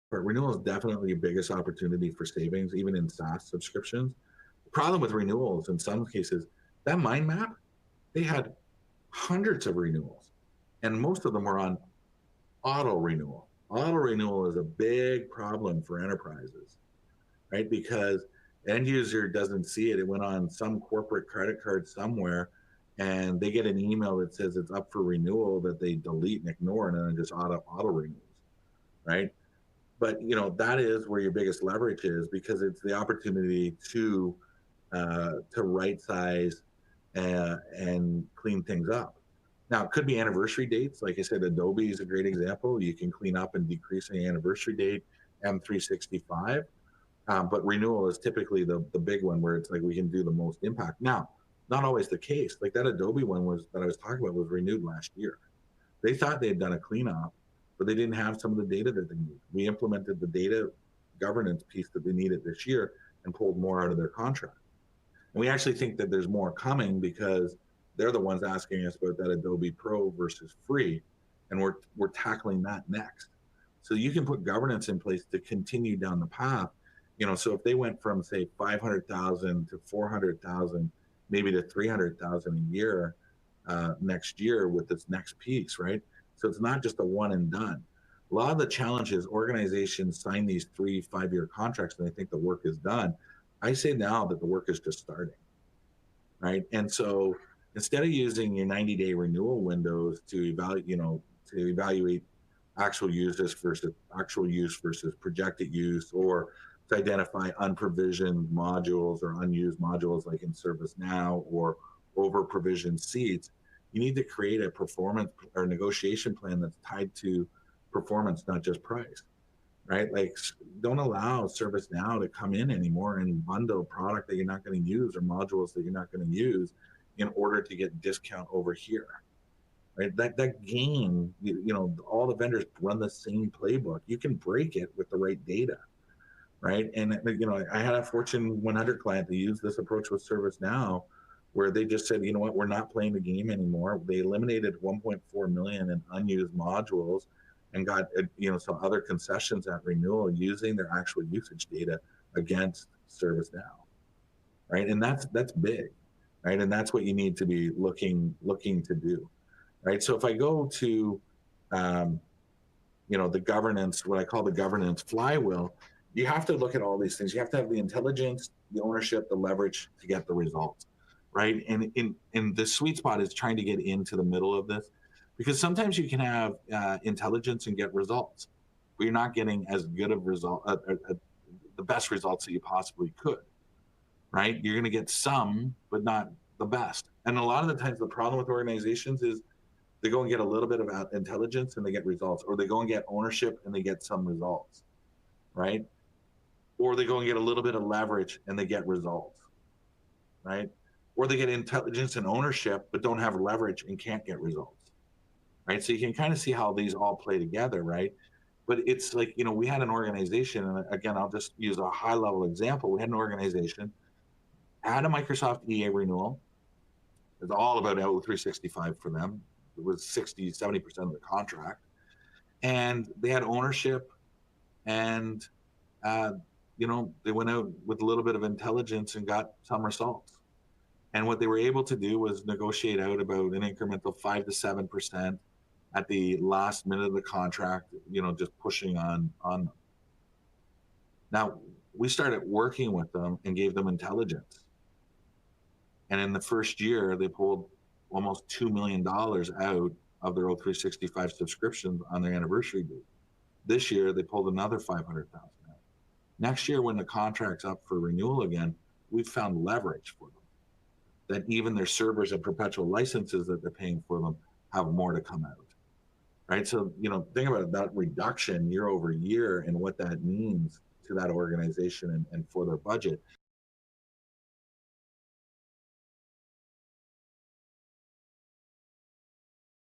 But renewal is definitely your biggest opportunity for savings, even in SaaS subscriptions. The problem with renewals in some cases, that mind map, they had hundreds of renewals, and most of them were on auto renewal. Auto renewal is a big problem for enterprises, right? Because end user doesn't see it. It went on some corporate credit card somewhere, and they get an email that says it's up for renewal that they delete and ignore, and then it just auto renews, right? But that is where your biggest leverage is, because it's the opportunity to right size and clean things up. Now, it could be anniversary dates. Like I said, Adobe is a great example. You can clean up and decrease the anniversary date, M365. But renewal is typically the big one where it's like we can do the most impact. Now, not always the case. Like that Adobe one that I was talking about was renewed last year. They thought they had done a cleanup, but they didn't have some of the data that they need. We implemented the data governance piece that they needed this year and pulled more out of their contract. And we actually think that there's more coming, because they're the ones asking us about that Adobe Pro versus free, and we're tackling that next. So you can put governance in place to continue down the path. So if they went from say 500,000 to 400,000, maybe to 300,000 a year next year with this next piece, right? So it's not just a one and done. A lot of the challenges, organizations sign these 3-5 year contracts and they think the work is done. I say now that the work is just starting, right? And so instead of using your 90-day renewal windows to evaluate actual use versus projected use, or to identify unprovisioned modules or unused modules like in ServiceNow, or over provisioned seats, you need to create a performance or negotiation plan that's tied to performance, not just price, right? Like, don't allow ServiceNow to come in anymore and bundle product that you're not going to use or modules that you're not going to use in order to get discount over here, right? That game, all the vendors run the same playbook. You can break it with the right data, right? And I had a Fortune 100 client that used this approach with ServiceNow, where they just said, you know what, we're not playing the game anymore. They eliminated 1.4 million in unused modules and got some other concessions at renewal using their actual usage data against ServiceNow, right? And that's big, right? And that's what you need to be looking to do, right? So if I go to the governance, what I call the governance flywheel, you have to look at all these things. You have to have the intelligence, the ownership, the leverage to get the results, right? And in the sweet spot is trying to get into the middle of this, because sometimes you can have intelligence and get results, but you're not getting as good of the best results that you possibly could, right? You're going to get some, but not the best. And a lot of the times the problem with organizations is they go and get a little bit of intelligence and they get results, or they go and get ownership and they get some results, right? Or they go and get a little bit of leverage and they get results, right? Or they get intelligence and ownership, but don't have leverage and can't get results, right? So you can kind of see how these all play together, right? But it's like, we had an organization, and again, I'll just use a high level example. We had an organization, had a Microsoft EA renewal. It's all about O365 for them. It was 60-70% of the contract. And they had ownership, and they went out with a little bit of intelligence and got some results. And what they were able to do was negotiate out about an incremental 5 to 7% at the last minute of the contract, just pushing on them. Now, we started working with them and gave them intelligence. And in the first year, they pulled almost $2 million out of their O365 subscriptions on their anniversary date. This year, they pulled another 500,000 out. Next year, when the contract's up for renewal again, we've found leverage for them, that even their servers and perpetual licenses that they're paying for them have more to come out, right? So, think about that reduction year over year and what that means to that organization and for their budget.